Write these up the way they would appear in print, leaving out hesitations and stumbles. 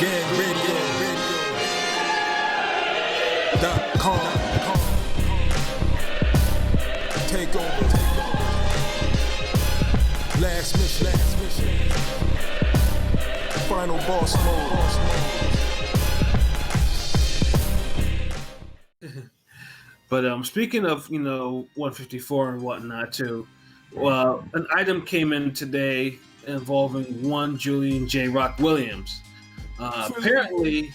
GangRadio.com. Take over. Last mission. Final boss mode. But speaking of 154 and whatnot too, well, an item came in today involving one Julian J Rock Williams. Apparently,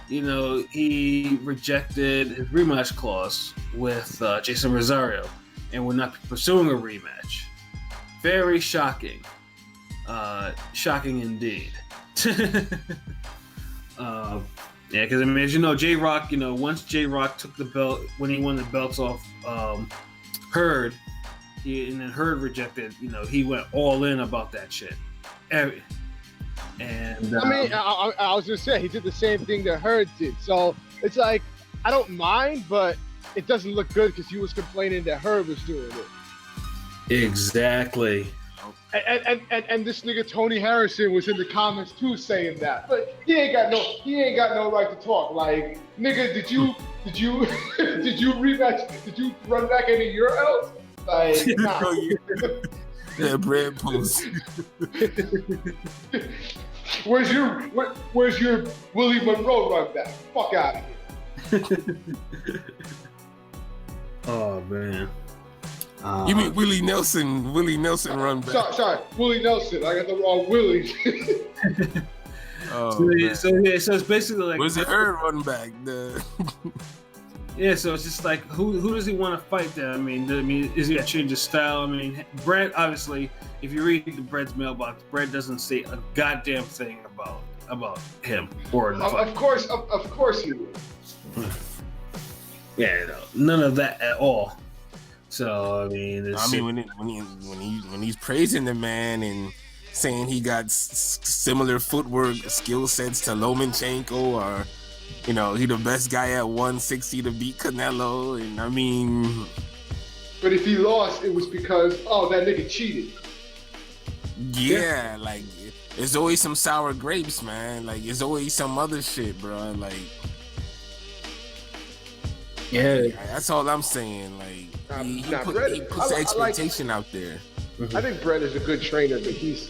he rejected his rematch clause with Jeison Rosario and will not be pursuing a rematch. Very shocking. Shocking indeed. Yeah, because as you know, J Rock, once J Rock took the belt, when he won the belts off Hurd, and then Hurd rejected, he went all in about that shit. And I was just saying, he did the same thing that Hurd did. So it's like, I don't mind, but it doesn't look good because he was complaining that Hurd was doing it. Exactly. And this nigga Tony Harrison was in the comments too saying that, but he ain't got no right to talk. Like, nigga, did you rematch? Did you run back any of your L's? Like, nah. Yeah, bread post. Where's your Willie Monroe run back? Fuck out of here. Oh man. You mean Willie Nelson run back? Sorry, Willie Nelson. I got the wrong Willie. So it's basically like, where's the Hurd run back? Yeah, so it's just like, who does he want to fight then? I mean, is he gonna change his style? I mean, Brett, obviously, if you read the Brett's mailbox, Brett doesn't say a goddamn thing about him or the fight. Of course he will. Yeah, none of that at all. So when he's praising the man and saying he got similar footwork skill sets to Lomachenko, or he the best guy at 160 to beat Canelo, and but if he lost, it was because that nigga cheated. Yeah, like there's always some sour grapes, man. Like there's always some other shit, bro. Like, yeah, that's all I'm saying. Like. He puts the expectation out there. Mm-hmm. I think Brett is a good trainer, but he's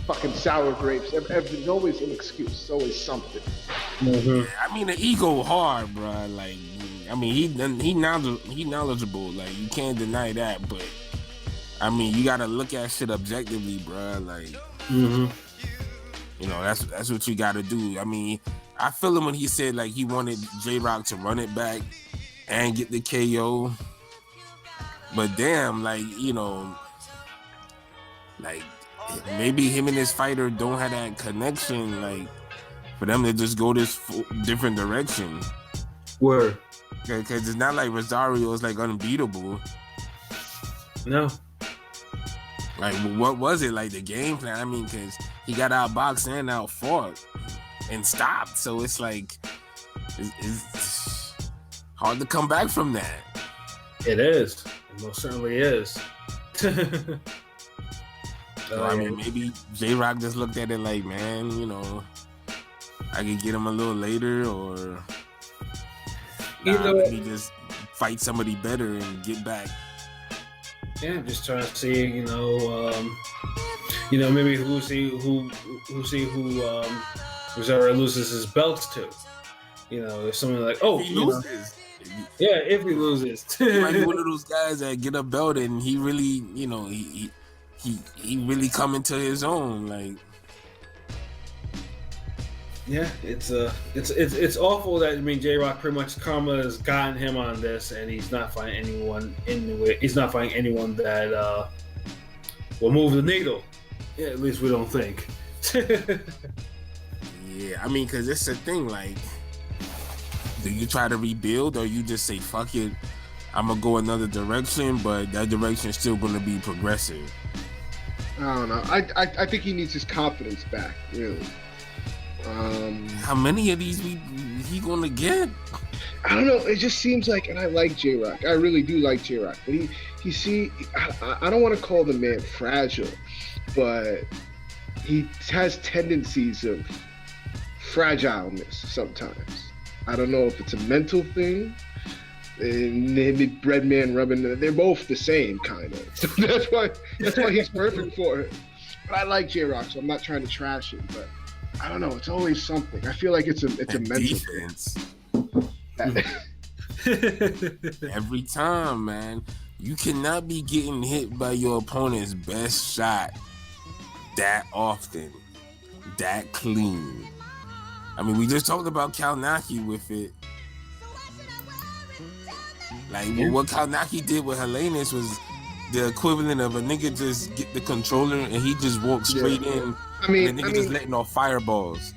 fucking sour grapes. There's always an excuse. There's always something. Mm-hmm. The ego hard, bro. Like, he knowledgeable. Like, you can't deny that. But you gotta look at shit objectively, bro. Like, that's what you gotta do. I feel him when he said like he wanted J Rock to run it back and get the KO. But damn, maybe him and his fighter don't have that connection, like, for them to just go this different direction. Word. Because it's not like Rosario is, like, unbeatable. No. Like, what was it? Like, the game plan? Because he got outboxed and outfought and stopped. So it's like, it's hard to come back from that. It is. It most certainly is. Maybe J Rock just looked at it like, man, I could get him a little later, or maybe just fight somebody better and get back. Yeah, I'm just trying to see, maybe who Rosario loses his belts to. If someone like, he loses. Yeah, if he loses. He might be one of those guys that get a belt and he really, he really come into his own. Like, yeah, it's awful that J Rock pretty much karma has gotten him on this, and he's not fighting anyone he's not fighting anyone that will move the needle. Yeah, at least we don't think. Yeah, because it's a thing, like, do you try to rebuild, or you just say, fuck it, I'm gonna go another direction, but that direction is still gonna be progressive? I don't know. I think he needs his confidence back, really. How many of these he gonna get? I don't know. It just seems like, and I like J Rock. I really do like J Rock, but I don't want to call the man fragile, but he has tendencies of fragileness sometimes. I don't know if it's a mental thing. And maybe Breadman rubbing, they're both the same kind of. So that's why he's perfect for it. But I like J Rock, so I'm not trying to trash it. But I don't know, it's always something. I feel like it's a mental defense. Every time, man. You cannot be getting hit by your opponent's best shot that often, that clean. I mean, we just talked about Kalnaki with it. Like, what Kalnaki did with Helenius was the equivalent of a nigga just get the controller and he just walked straight in. And the nigga just letting off fireballs.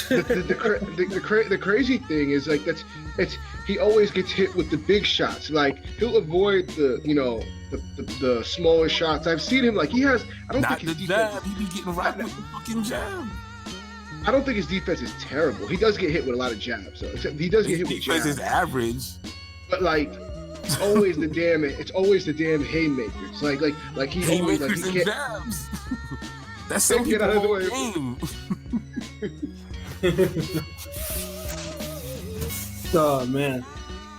The crazy thing is like he always gets hit with the big shots. Like he'll avoid the smaller shots. I've seen him like he has. I don't Not think his the jab. defense. He be getting right with the fucking jab. I don't think his defense is terrible. He does get hit with a lot of jabs. So he does get hit with jabs. His defense is average. But like it's always the damn haymakers. Like he always like he can't. Jabs. That's some get out of the way. Game. Oh man.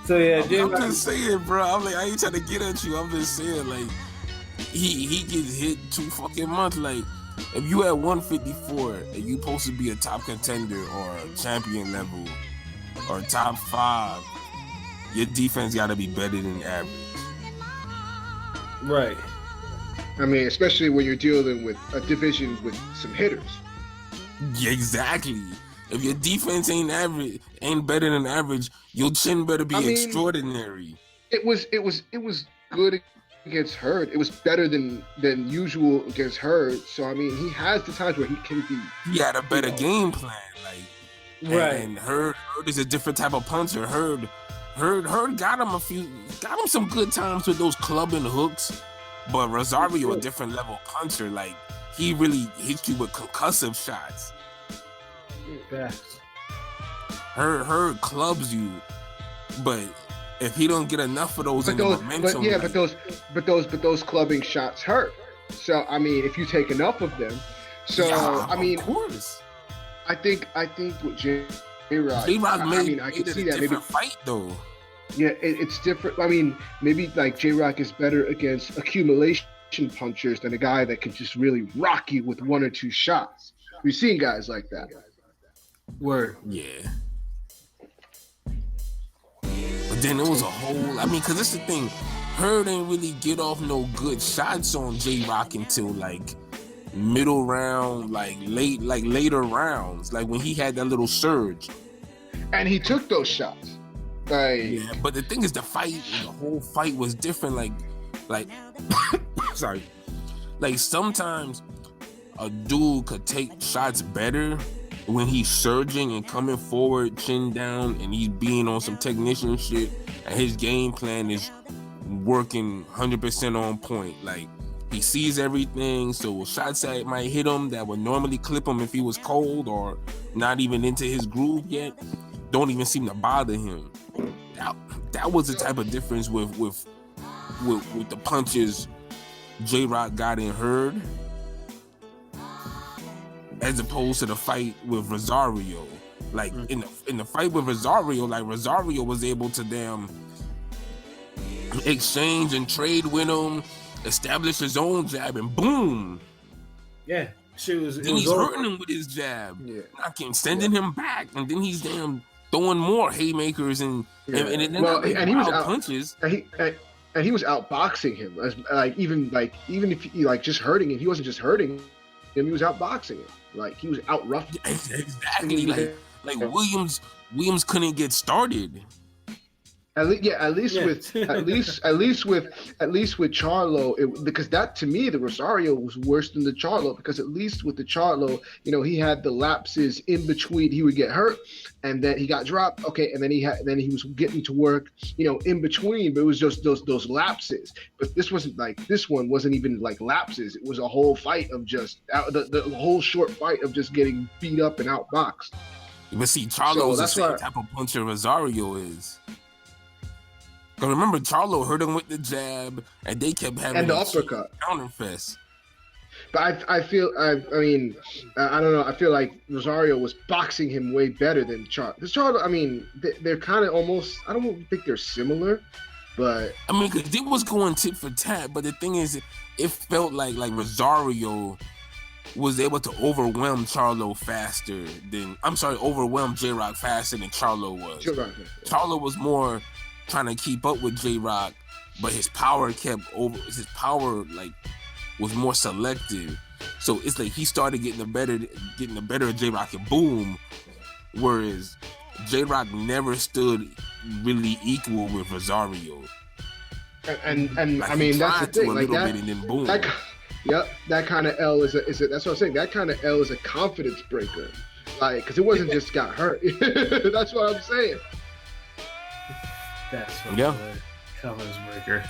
So yeah, I'm just saying, bro. I'm like, I ain't trying to get at you. I'm just saying, like, he gets hit too fucking much. Like, if you at 154 and you supposed to be a top contender or a champion level or top 5, your defense got to be better than average. Right. I mean, especially when you're dealing with a division with some hitters. Yeah, exactly. If your defense ain't better than average, your chin better be extraordinary. It was good against Hurd. It was better than usual against Hurd. So I mean, he has the times where he can be. He had a better game plan, like right. And Hurd is a different type of puncher. Hurd got him some good times with those clubbing hooks, but Rosario a different level puncher. Like he really hits you with concussive shots. Facts. Hurd clubs you, but if he don't get enough of those, but those clubbing shots hurt. So I mean, if you take enough of them, I mean, of course. I think with J Rock, I can see that maybe fight though. Yeah, it's different. I mean, maybe like J Rock is better against accumulation punchers than a guy that can just really rock you with 1 or 2 shots. We've seen guys like that. Word. Yeah. But then it was a whole, I mean, because that's the thing. Hurd didn't really get off no good shots on J Rock until like middle round, later rounds, like when he had that little surge. And he took those shots. Yeah, but the thing is, the whole fight was different. Like, sorry. Like sometimes a dude could take shots better when he's surging and coming forward, chin down, and he's being on some technician shit, and his game plan is working 100% on point. Like, he sees everything, so shots that might hit him that would normally clip him if he was cold or not even into his groove yet, don't even seem to bother him. That was the type of difference with the punches J Rock got in Hurd, as opposed to the fight with Rosario. Like in the fight with Rosario, like Rosario was able to damn exchange and trade with him, establish his own jab, and boom. Yeah, then he's hurting him with his jab, knocking, sending him back, and then he's damn throwing more haymakers and he was out punches. And he was outboxing him, even if he like just hurting him, he wasn't just hurting him, he was outboxing him. Like he was out rough. Exactly. Like Williams couldn't get started. At least with Charlo, because that to me the Rosario was worse than the Charlo, because at least with the Charlo, he had the lapses in between. He would get hurt and then he got dropped. Okay, and then he was getting to work, in between, but it was just those lapses. But this one wasn't even like lapses. It was a whole fight of just the whole short fight of just getting beat up and outboxed. But see, Charlo's the same type of puncher Rosario is. Because remember, Charlo hurt him with the jab, and they kept having the uppercut counterfest. But I feel I mean I don't know. I feel like Rosario was boxing him way better than Charlo. Because Charlo, I mean, they're kind of almost. I don't think they're similar, but I mean, because they was going tit for tat. But the thing is, it felt like Rosario was able to overwhelm Charlo faster than overwhelm J Rock faster than Charlo was. Charlo was more trying to keep up with J Rock, but his power was more selective. So it's like he started getting the better of J Rock and boom. Whereas J Rock never stood really equal with Rosario. And I mean that's the thing, like that. And then boom. That kind of L is that's what I'm saying. That kind of L is a confidence breaker, like because it wasn't just got hurt. That's what I'm saying. That's what confidence breaker.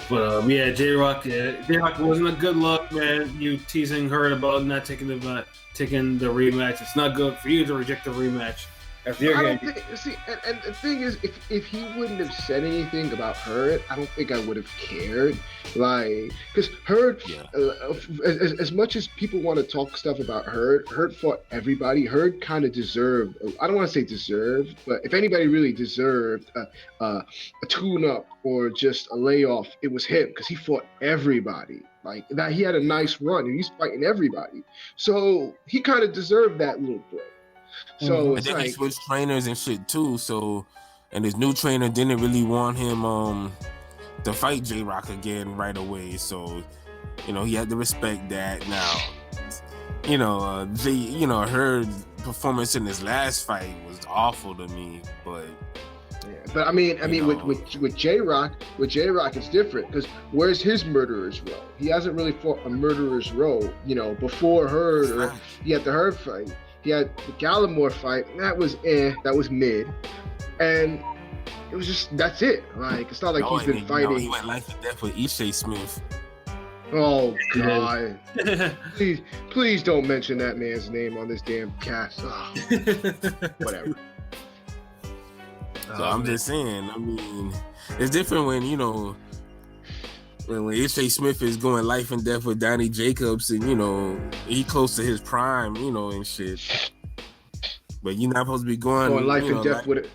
But J Rock wasn't a good look, man. You teasing Hurt about not taking the rematch. It's not good for you to reject the rematch. And the thing is, if he wouldn't have said anything about Hurt, I don't think I would have cared. Like, because Hurt, as much as people want to talk stuff about Hurt fought everybody. Hurt kind of deserved. I don't want to say deserved, but if anybody really deserved a tune-up or just a layoff, it was him because he fought everybody. Like that, he had a nice run and he's fighting everybody. So he kind of deserved that little break. So and then he switched trainers and shit too. So, and his new trainer didn't really want him to fight J Rock again right away. So, he had to respect that. Now, her performance in his last fight was awful to me. But I mean, with J Rock, it's different because where's his murderer's row? He hasn't really fought a murderer's row. Before Hurd or he had the Hurd fight. He had the Gallimore fight, and that was mid, and it was just that's it. Like it's not like he's been fighting. He went life and death with Ishe Smith. Oh God! please don't mention that man's name on this damn cast. Oh, whatever. So I'm just saying. I mean, it's different when when Ishe Smith is going life and death with Donnie Jacobs and he close to his prime, and shit. But you're not supposed to be going life and death with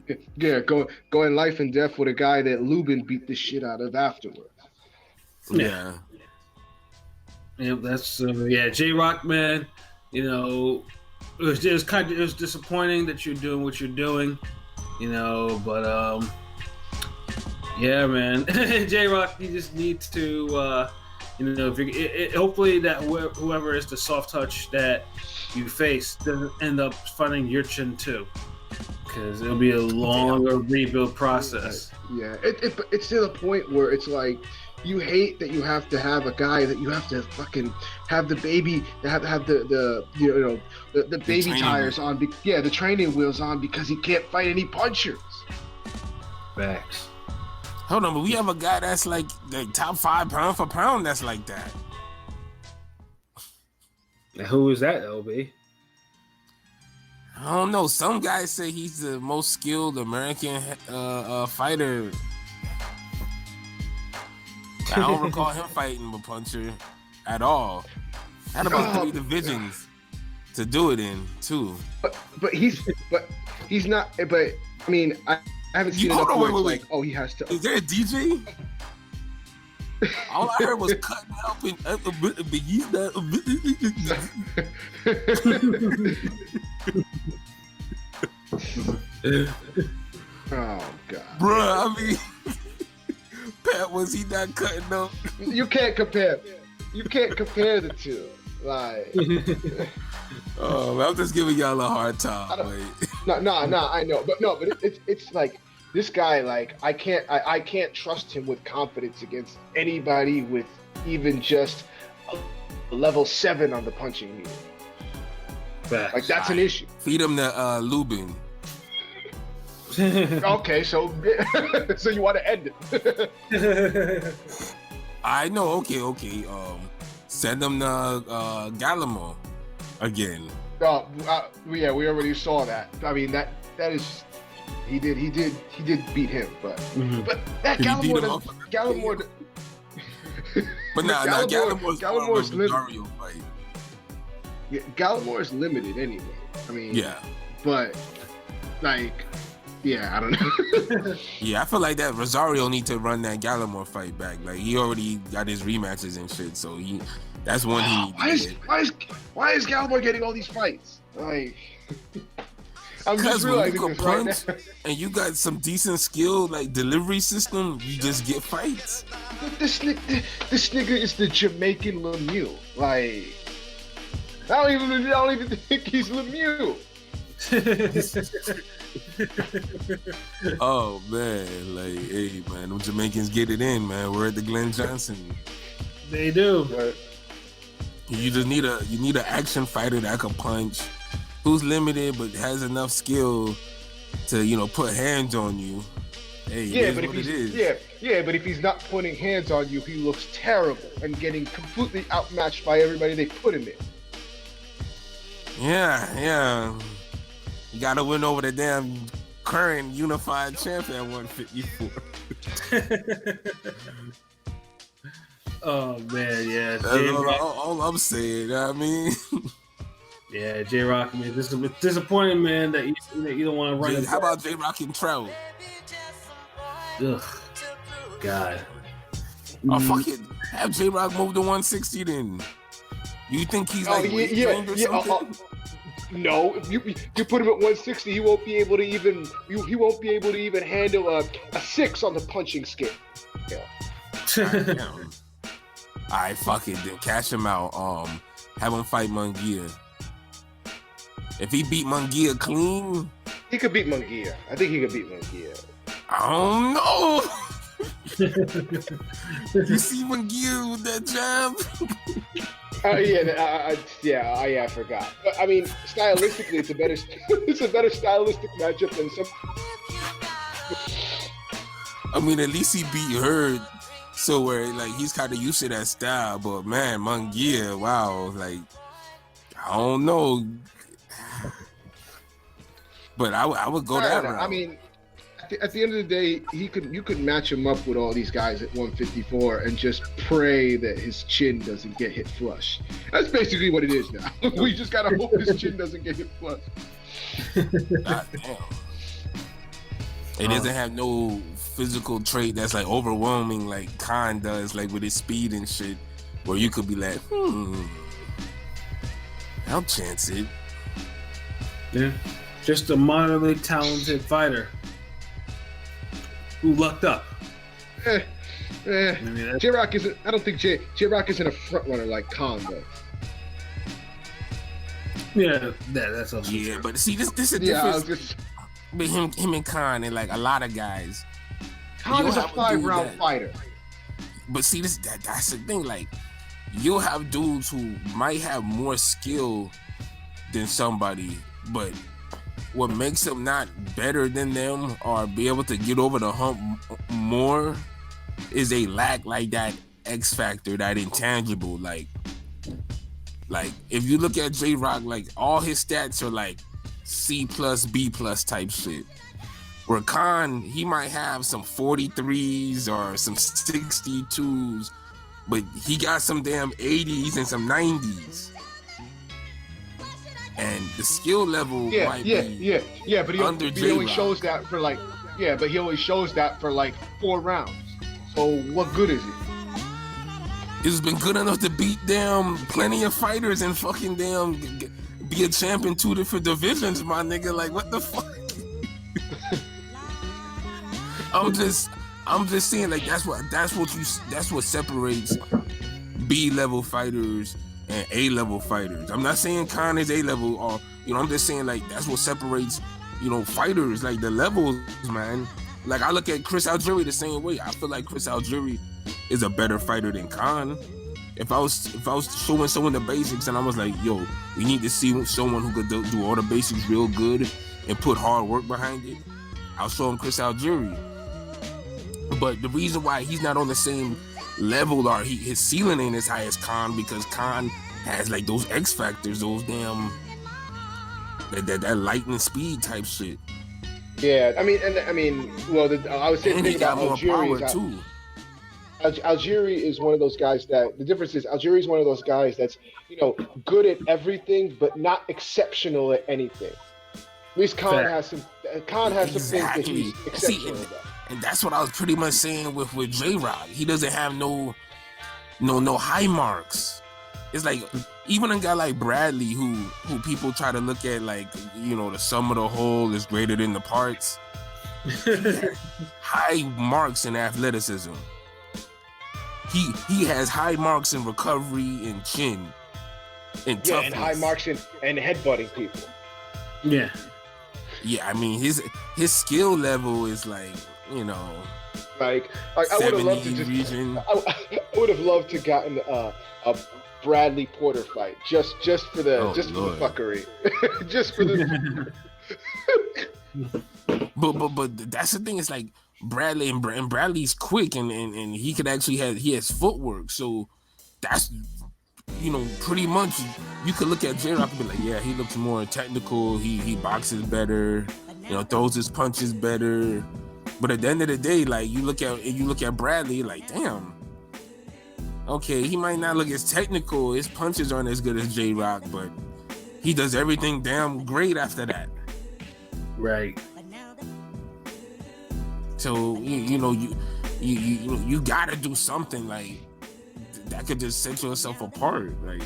it. Going life and death with a guy that Lubin beat the shit out of afterwards. Yeah, that's J Rock, man. It was disappointing that you're doing what you're doing, but yeah, man. J Rock, you just need to, hopefully that whoever is the soft touch that you face doesn't end up finding your chin too, because it'll be a longer rebuild process. Yeah, it's to the point where it's like you hate that you have to have a guy that you have to fucking have the baby, have the baby tires on, the training wheels on because he can't fight any punchers. Facts. Hold on, but we have a guy that's like the top 5 pound for pound that's like that. Now, who is that, LB? I don't know. Some guys say he's the most skilled American fighter. I don't recall him fighting a puncher at all. Had about 3 divisions to do it in too. But he's not. But I mean, I haven't seen enough where it's like, oh, he has to. Is there a DJ? All I heard was cutting up and but he's not. Oh God, bruh. I mean, Pat, was he not cutting up? You can't compare. You can't compare the two. Like, I'm just giving y'all a hard time. No, I know, but it's like this guy. Like, I can't trust him with confidence against anybody with even just a level 7 on the punching meter. Like, that's an issue. Feed him the Lubin. Okay, so you want to end it? I know. Okay. Send him to Gallimore again. Yeah, we already saw that. I mean, that is, he did beat him, but but that Gallimore. But nah, Gallimore's more of a Gallimore's Rosario fight. Yeah, Gallimore is limited anyway. I mean, Yeah. But like, yeah, I don't know. Yeah, I feel like that Rosario need to run that Gallimore fight back. Like he already got his rematches and shit, so that's one he needs to get. Why is Gallimore getting all these fights? Like, I'm just Because when you realizing can this right punch now. and you got some decent skill, like delivery system, you just get fights. This nigga is the Jamaican Lemieux. Like, I don't even think he's Lemieux. Oh man, like, hey man, them Jamaicans get it in, man. We're at the Glenn Johnson. They do. But You just need an action fighter that can punch, who's limited but has enough skill to put hands on you. Hey, yeah, it but is if what he's it is. but if he's not putting hands on you, he looks terrible and getting completely outmatched by everybody they put him in. Yeah. You gotta win over the damn current unified champ at 154. Oh man, yeah. That's all I'm saying. You know what I mean? Yeah, J Rock, man, this is disappointing, man. That you don't want to run it. How about J Rock and Trout? Ugh, God. Oh fuck it, have J Rock move to 160 then. You think he's like weight trained or something? No, if you put him at 160, he won't be able to even handle a 6 on the punching scale. Yeah. Alright, fuck it then. Cash him out. Have him fight Munguia. If he beat Munguia clean, He could beat Munguia. I think he could beat Munguia. I don't know. You see Munguia with that jab? I forgot. But I mean, stylistically, it's a better stylistic matchup than some. I mean, at least he beat Hurd, so where like he's kind of used to that style. But man, Munguia, wow, like I don't know. But I would go that route. I mean, at the end of the day, you could match him up with all these guys at 154 and just pray that his chin doesn't get hit flush. That's basically what it is now. We just gotta hope his chin doesn't get hit flush. God damn. It doesn't have no physical trait that's like overwhelming like Khan does, like with his speed and shit, where you could be like, I'll chance it. Yeah, just a moderately talented fighter who lucked up. I mean, J Rock isn't. I don't think J Rock isn't a front runner like Khan though. Yeah, that's also Yeah, true. but see, this is a difference between him and Khan and like a lot of guys. Khan is a You'll have a dude 5-round that- fighter. But see, that's the thing. Like, you'll have dudes who might have more skill than somebody, but what makes them not better than them or be able to get over the hump more is they lack like that X factor, that intangible. Like if you look at J Rock, like all his stats are like C+, B+ type shit. Where Khan, he might have some 43s or some 62s, but he got some damn 80s and some 90s. And the skill level might be but he under only J-Rock. shows that for like, but he only shows that for like 4 rounds. So what good is it? It's been good enough to beat damn plenty of fighters and fucking damn be a champ in 2 different divisions, my nigga. Like, what the fuck? I'm just saying, like, that's what separates B-level fighters and A-level fighters. I'm not saying Khan is A-level, or I'm just saying, like, that's what separates fighters, like the levels, man. Like, I look at Chris Algieri the same way. I feel like Chris Algieri is a better fighter than Khan. If I was showing someone the basics and I was like, yo, we need to see someone who could do all the basics real good and put hard work behind it, I'll show him Chris Algieri. But the reason why he's not on the same level, or his ceiling ain't as high as Khan, because Khan has like those X factors, those damn that lightning speed type shit. Yeah, I mean, well, I was saying And he got more Algieri power too. Algieri is one of those guys that the difference is Algieri is one of those guys that's good at everything but not exceptional at anything. At least Khan has some. Khan has some things that he's exceptional at. And that's what I was pretty much saying with J Rock. He doesn't have no high marks. It's like even a guy like Bradley, who people try to look at like the sum of the whole is greater than the parts. High marks in athleticism. He has high marks in recovery and chin and toughness. And high marks in and headbutting people. Yeah. Yeah, I mean his skill level is like like I would have loved to region. I would have loved to gotten a Bradley Porter fight just for the for the fuckery, just for the. But that's the thing. It's like Bradley and Bradley's quick and he could actually he has footwork. So that's pretty much you could look at J Rock and be like, yeah, he looks more technical. He boxes better. Throws his punches better. But at the end of the day, like you look at Bradley, like damn. Okay, he might not look as technical. His punches aren't as good as J Rock, but he does everything damn great after that. Right. So you gotta do something like that could just set yourself apart, like.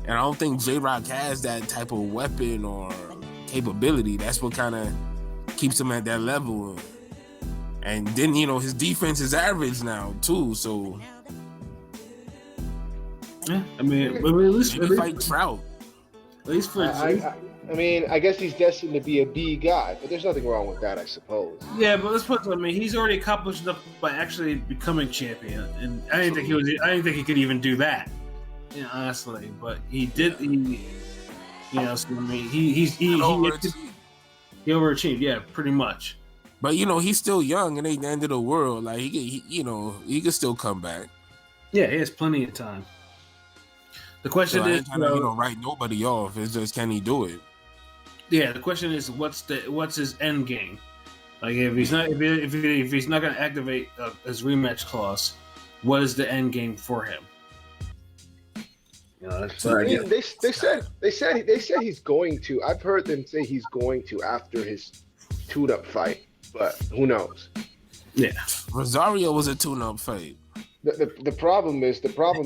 And I don't think J Rock has that type of weapon or capability. That's what kind of keeps him at that level. And then his defense is average now too. So yeah, I mean, at least fight Trout. At least for I mean, I guess he's destined to be a B guy, but there's nothing wrong with that, I suppose. Yeah, but let's put it. I mean, he's already accomplished enough by actually becoming champion, and I didn't think he could even do that. Honestly, but he did. So I mean, he overachieved. Yeah, pretty much. But he's still young, and ain't the end of the world. Like he can still come back. Yeah, he has plenty of time. The question is, write nobody off. It's just, can he do it? Yeah, the question is, what's his end game? Like, if he's not going to activate his rematch clause, what is the end game for him? They said he's going to. I've heard them say he's going to after his tune-up fight, but who knows? Yeah, Rosario was a tune-up fight. The problem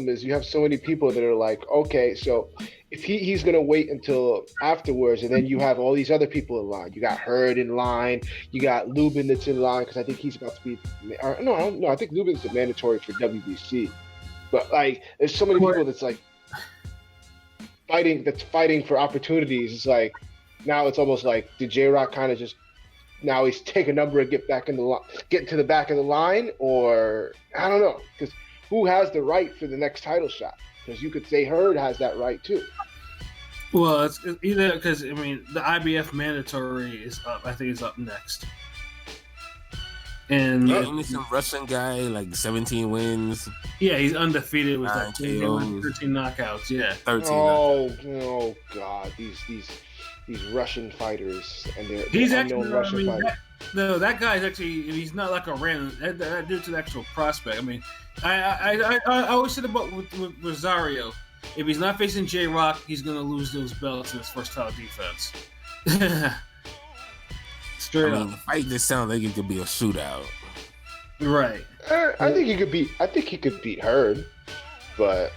is you have so many people that are like, okay, so if he's gonna wait until afterwards, and then you have all these other people in line. You got Hurd in line, you got Lubin that's in line because I think he's about to be. No, I think Lubin's a mandatory for WBC, but like, there's so many people that's like fighting for opportunities. It's like now it's almost like did J Rock kind of just. Now he's take a number and get to the back of the line, or I don't know, because who has the right for the next title shot? Because you could say Hurd has that right too. Well, it's either because the IBF mandatory is up. I think it's up next. And only some Russian guy, like 17 wins. Yeah, he's undefeated with 13 knockouts. Yeah, 13. Oh God, these Russian fighters and he's unknown actually Russian fighters. That guy's actually he's not like a random that dude's an actual prospect. I mean, I always said about with Rosario, if he's not facing J Rock, he's gonna lose those belts in his first title defense. Straight up. The fight just sounds like it could be a shootout. Right. I think he could beat Hurd, but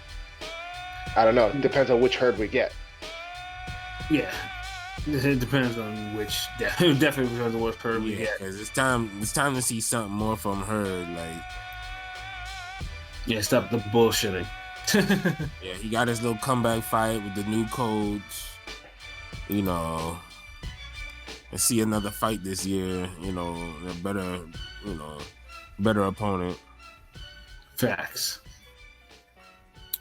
I don't know. It depends on which Hurd we get. Yeah. It depends on which. Definitely depends on what Hurd we get. Because it's time to see something more from Hurd. Like, yeah, stop the bullshitting. Yeah, he got his little comeback fight with the new coach. And see another fight this year. A better opponent. Facts.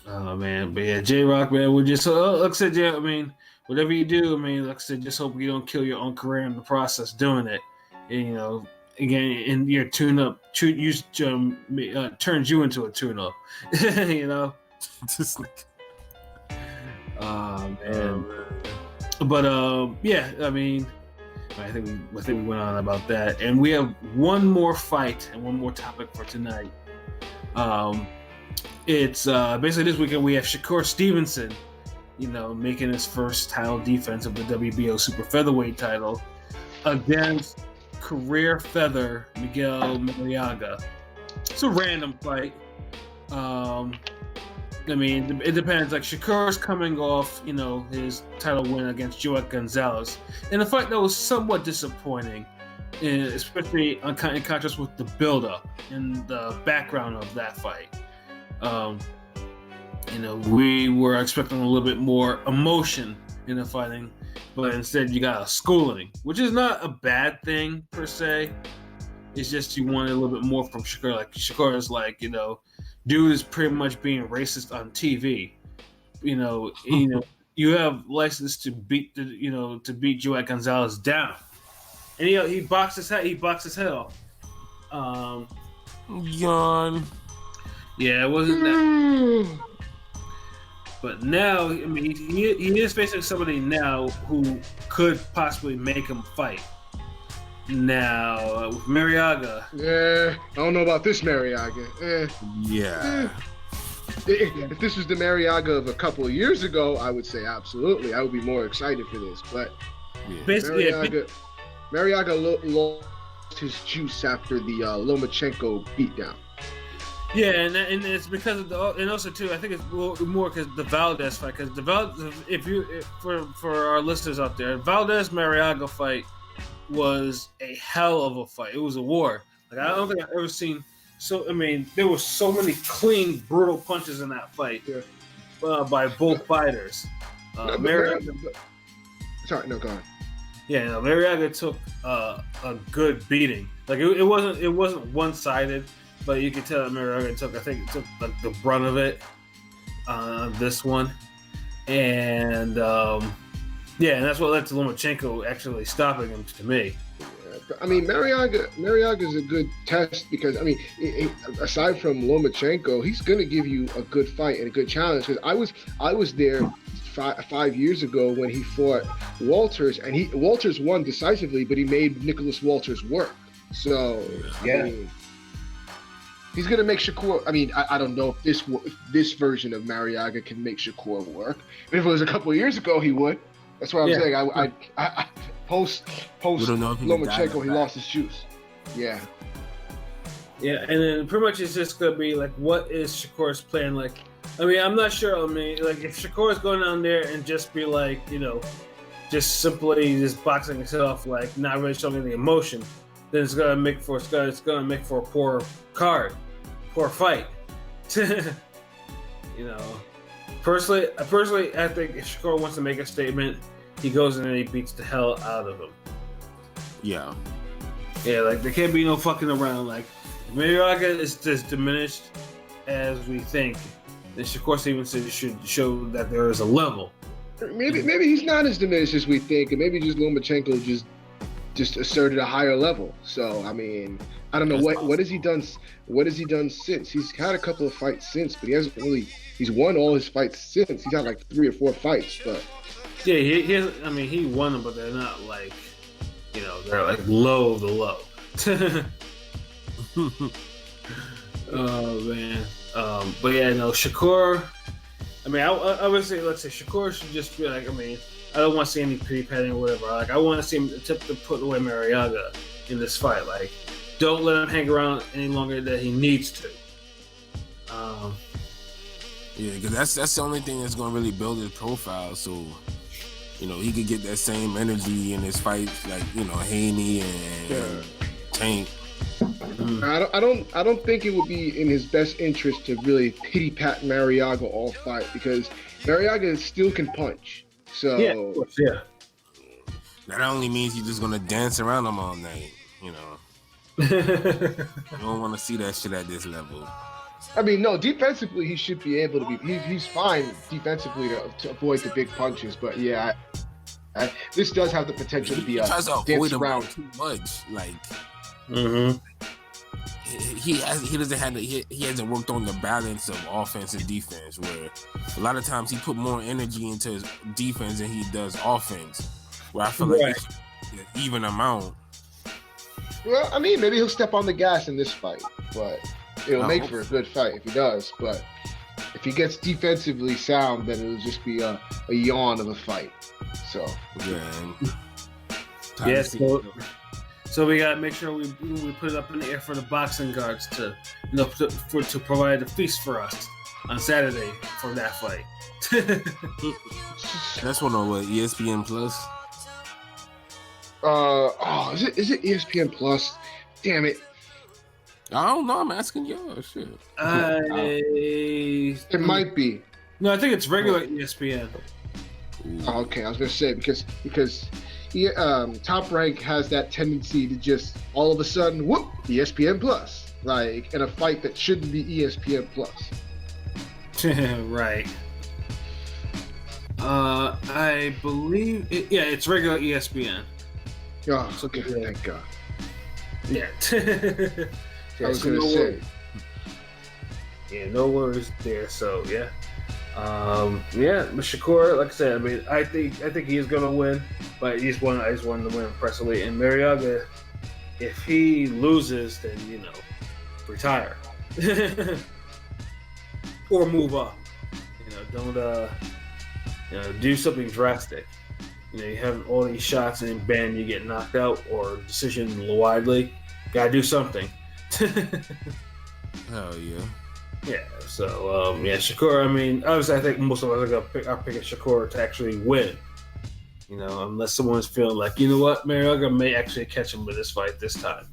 Oh man, but yeah, J Rock, man, we're just like I said, yeah. I mean, whatever you do, like I said, just hope you don't kill your own career in the process doing it. And, again, in your tune-up, turns you into a tune-up. Just like, man. But yeah, I think we went on about that, and we have one more fight and one more topic for tonight. It's basically this weekend we have Shakur Stevenson, making his first title defense of the WBO super featherweight title against career feather Miguel Marriaga. It's a random fight. It depends. Like Shakur's coming off, his title win against Joaquin Gonzalez in a fight that was somewhat disappointing, especially in contrast with the build-up and the background of that fight. We were expecting a little bit more emotion in the fighting, but instead you got a schooling, which is not a bad thing per se. It's just you wanted a little bit more from Shakur. Like Shakur is like, dude is pretty much being racist on TV. You have license to beat Joaquin Gonzalez down, and he boxed his head. He boxed his head off. Yawn. Yeah, it wasn't that. But now, he is facing somebody now who could possibly make him fight. Now, with Marriaga. Yeah, I don't know about this Marriaga. Yeah. If this was the Marriaga of a couple of years ago, I would say absolutely. I would be more excited for this. But basically, Marriaga lost his juice after the Lomachenko beatdown. Yeah, and it's because of and also too, I think it's more because the Valdez fight. Because for our listeners out there, Valdez Marriaga fight was a hell of a fight. It was a war. Like I don't think I've ever seen. So there were so many clean, brutal punches in that fight by both fighters. Marriaga. Sorry, no, go on. Yeah, Marriaga took a good beating. Like it wasn't one-sided. But you could tell that Marriaga took like the brunt of it on this one, and and that's what led to Lomachenko actually stopping him. To me, Marriaga is a good test because aside from Lomachenko, he's going to give you a good fight and a good challenge. Because I was there 5 years ago when he fought Walters, and Walters won decisively, but he made Nicholas Walters work. So he's going to make Shakur. I don't know if this version of Marriaga can make Shakur work. But if it was a couple of years ago, he would. That's what I'm saying. I post Lomachenko, he lost his juice. Yeah. Yeah, and then pretty much it's just going to be like, what is Shakur's plan? Like, I'm not sure. Like if Shakur is going down there and just be like, just simply just boxing himself, like not really showing any emotion, then it's gonna make for a poor card, poor fight. Personally, I think if Shakur wants to make a statement, he goes in and he beats the hell out of him. Yeah. Yeah, like there can't be no fucking around. Like if Marriaga is as diminished as we think, then Shakur Stevenson should show that there is a level. Maybe he's not as diminished as we think, and maybe just Lomachenko just asserted a higher level. So I don't know what has he done. What has he done since? He's had a couple of fights since, but he hasn't really. He's won all his fights since. He's had like 3 or 4 fights, but yeah, he won them, but they're not like, they're like low of the low. Oh man, but yeah, no, Shakur. I would say, let's say Shakur should just be like, I don't want to see any pity patting or whatever. Like, I want to see him attempt to put away Marriaga in this fight. Like, don't let him hang around any longer than he needs to. Yeah, because that's the only thing that's going to really build his profile. So, he could get that same energy in his fights, like, Haney and Tank. I don't think it would be in his best interest to really pity pat Marriaga all fight, because Marriaga still can punch. So yeah, of course, yeah. That only means he's just gonna dance around him all night, You don't want to see that shit at this level. No, defensively he should be able to be. He's fine defensively to avoid the big punches, but yeah, this does have the potential to be a dance around too much, like. Mm-hmm. He hasn't worked on the balance of offense and defense, where a lot of times he put more energy into his defense than he does offense, where I feel like it's an even amount. Well, maybe he'll step on the gas in this fight, but It'll I make hope for a so. good fight if he does, but if he gets defensively sound, then it'll just be a yawn of a fight. So Yeah. And Yes. So we gotta make sure we put it up in the air for the boxing guards to to provide a feast for us on Saturday for that fight. That's one on what, ESPN Plus? is it ESPN Plus? Damn it. I don't know. I'm asking y'all. Shit. It might be. No, I think it's regular ESPN. Oh, okay, I was gonna say because Top Rank has that tendency to just all of a sudden whoop ESPN Plus, like in a fight that shouldn't be ESPN Plus. Right. I believe it's regular ESPN. Oh, So, okay, yeah. thank God. Yeah. I was gonna say. Yeah, no worries there. So yeah. But Shakur, like I said, I mean, I think he is gonna win, but I just wanted to win impressively. And Marriaga, if he loses, then retire or move up. Don't do something drastic. You have all these shots and bam, you get knocked out or decision widely. Gotta do something. Hell yeah. Yeah, so Shakur. I mean, obviously, I think most of us are picking Shakur to actually win. Unless someone's feeling like, you know what, Marriaga may actually catch him with this fight this time.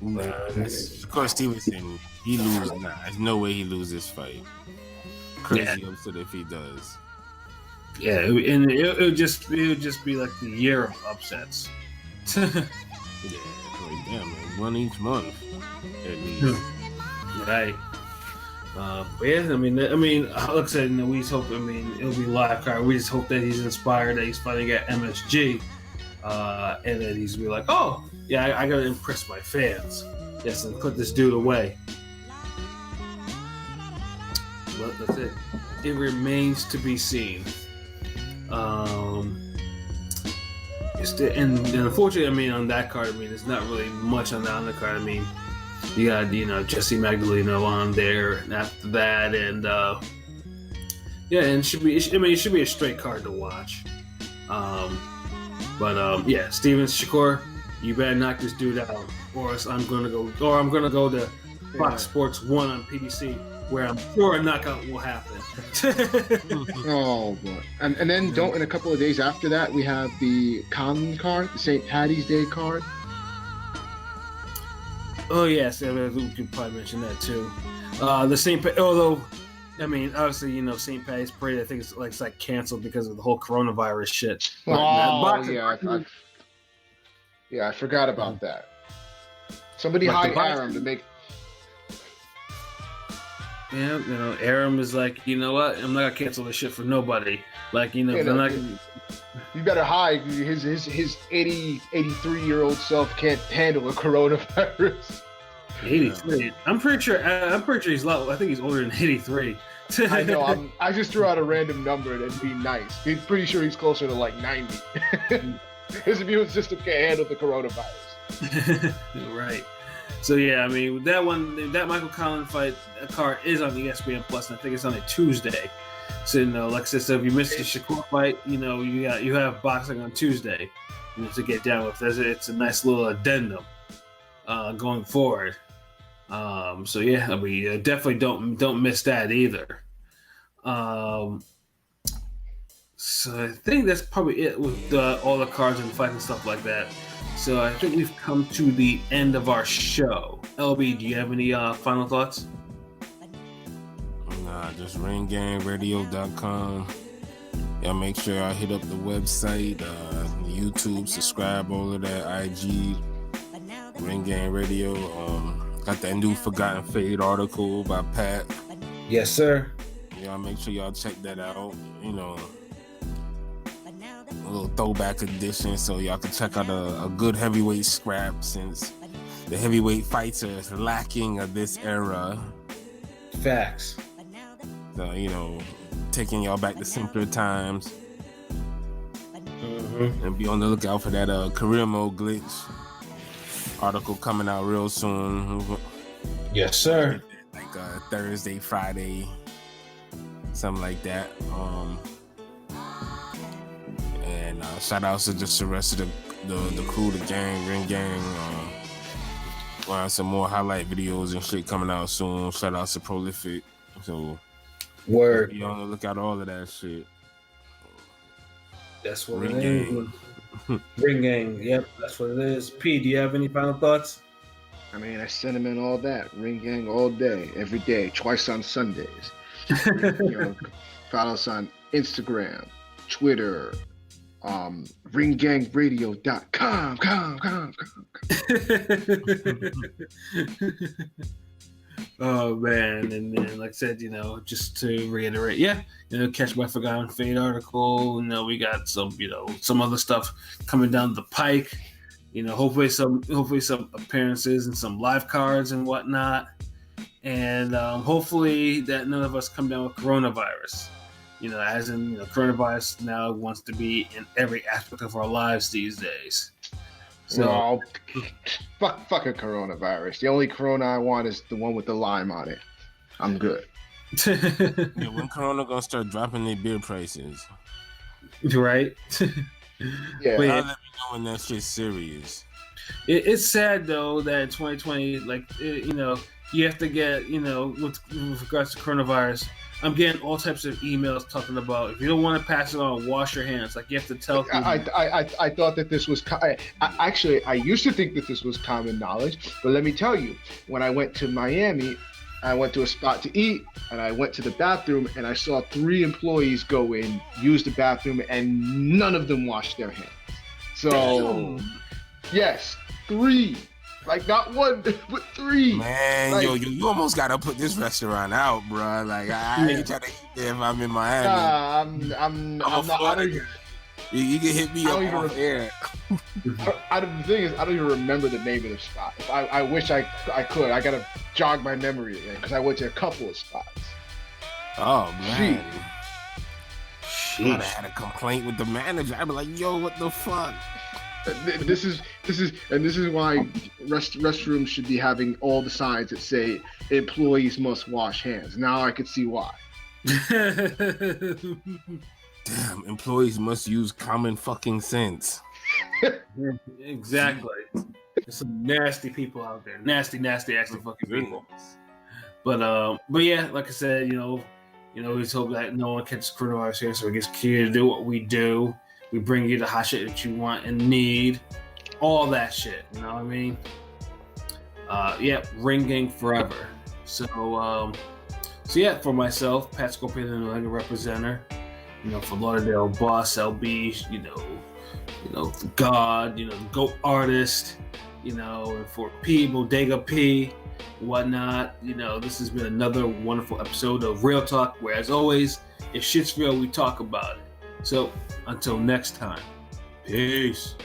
Shakur Stevenson, he loses. Nah, there's no way he loses this fight. Crazy upset if he does. Yeah, and it'll just be like the year of upsets. Yeah, like, damn, man, one each month at least. Right. But yeah, I mean, like I said, we just hope. I mean, it'll be live card. We just hope that he's inspired, that he's fighting at MSG, and that he's be like, oh, yeah, I gotta impress my fans. Yes, and put this dude away. But that's it. It remains to be seen. And unfortunately, I mean, on that card, I mean, there's not really much on the undercard. I mean, you got Jesse Magdaleno on there, and after that, and and it should be a straight card to watch. Steven Shakur, you better knock this dude out, or else I'm gonna go to Fox Sports 1 on PBC, where I'm sure a knockout will happen. Oh boy! And then in a couple of days after that, we have the Conlon card, the St. Patty's Day card. Oh yes, we could probably mention that too. The St. Although, I mean, obviously, St. Patty's Parade, I think it's like canceled because of the whole coronavirus shit. I forgot about that. Somebody hire Aram to make. Yeah, Aram is like, you know what? I'm not gonna cancel this shit for nobody. Like, you better hide. His 83-year-old self can't handle a coronavirus. 83. I'm pretty sure he's low. I think he's older than 83. I know. I just threw out a random number and be nice. He's pretty sure he's closer to like 90. His immune system can't handle the coronavirus. Right. So yeah, I mean, that Michael Conlon fight card is on ESPN Plus, and I think it's on a Tuesday. So like I said, so if you missed the Shakur fight, you have boxing on Tuesday to get down with. It's a nice little addendum going forward. So yeah, I mean, definitely don't miss that either. So I think that's probably it with all the cards and fights and stuff like that. So I think we've come to the end of our show. LB, do you have any final thoughts? Nah, just ringgameradio.com. Y'all make sure I hit up the website, YouTube, subscribe, all of that, IG, Ring Game Radio. Got that new Forgotten Fade article by Pat. Yes, sir. Y'all make sure y'all check that out. A little throwback edition, so y'all can check out a good heavyweight scrap, since the heavyweight fights are lacking of this era. Facts. So, taking y'all back to simpler times. Mm-hmm. And be on the lookout for that career mode glitch. article coming out real soon. Yes, sir. Like Thursday, Friday, something like that. And shout outs to just the rest of the crew, the gang, Ring Gang. We'll have some more highlight videos and shit coming out soon. Shout outs to Prolific. So Word. be on the lookout, all of that shit. That's what Ring it is. Ring Gang. Yep, that's what it is. P, do you have any final thoughts? I mean, I sentiment all that. Ring Gang all day, every day, twice on Sundays. Follow us on Instagram, Twitter, ringgangradio.com. Oh man, and then like I said, just to reiterate, catch my Forgotten Fate article. We got some other stuff coming down the pike. Hopefully some appearances and some live cards and whatnot, and hopefully that none of us come down with coronavirus. As in coronavirus now wants to be in every aspect of our lives these days. So fuck a coronavirus. The only corona I want is the one with the lime on it. I'm good. When Corona gonna start dropping their beer prices? Right? Yeah. But I'll let me know when that shit's serious. It's sad though that in 2020, you have to get, with regards to coronavirus, I'm getting all types of emails talking about if you don't want to pass it on, wash your hands. Like you have to tell people. I thought that this was actually I used to think that this was common knowledge, but let me tell you, when I went to Miami, I went to a spot to eat, and I went to the bathroom, and I saw 3 employees go in, use the bathroom, and none of them washed their hands. So, yes, 3. Like not 1, but 3. Man, you almost gotta put this restaurant out, bro. Like I ain't trying to eat there if I'm in Miami. I'm not. You can hit me up off air. The thing is, I don't even remember the name of the spot. I wish I could. I gotta jog my memory again because I went to a couple of spots. Oh man, Sheesh. I had a complaint with the manager. I'd be like, "Yo, what the fuck?" This is why restrooms should be having all the signs that say employees must wash hands. Now I can see why. Damn, employees must use common fucking sense. Exactly. There's some nasty people out there. Nasty actually fucking people. But yeah, like I said, we just hope that no one catches coronavirus here, so we just continue to do what we do. We bring you the hot shit that you want and need. All that shit. You know what I mean? Ring Gang forever. So yeah, for myself, Pat Scorpion and the representer, for Lauderdale Boss, LB, the God, the GOAT artist, and for P, Bodega P, whatnot. This has been another wonderful episode of Real Talk, where as always, if shit's real, we talk about it. So until next time, peace.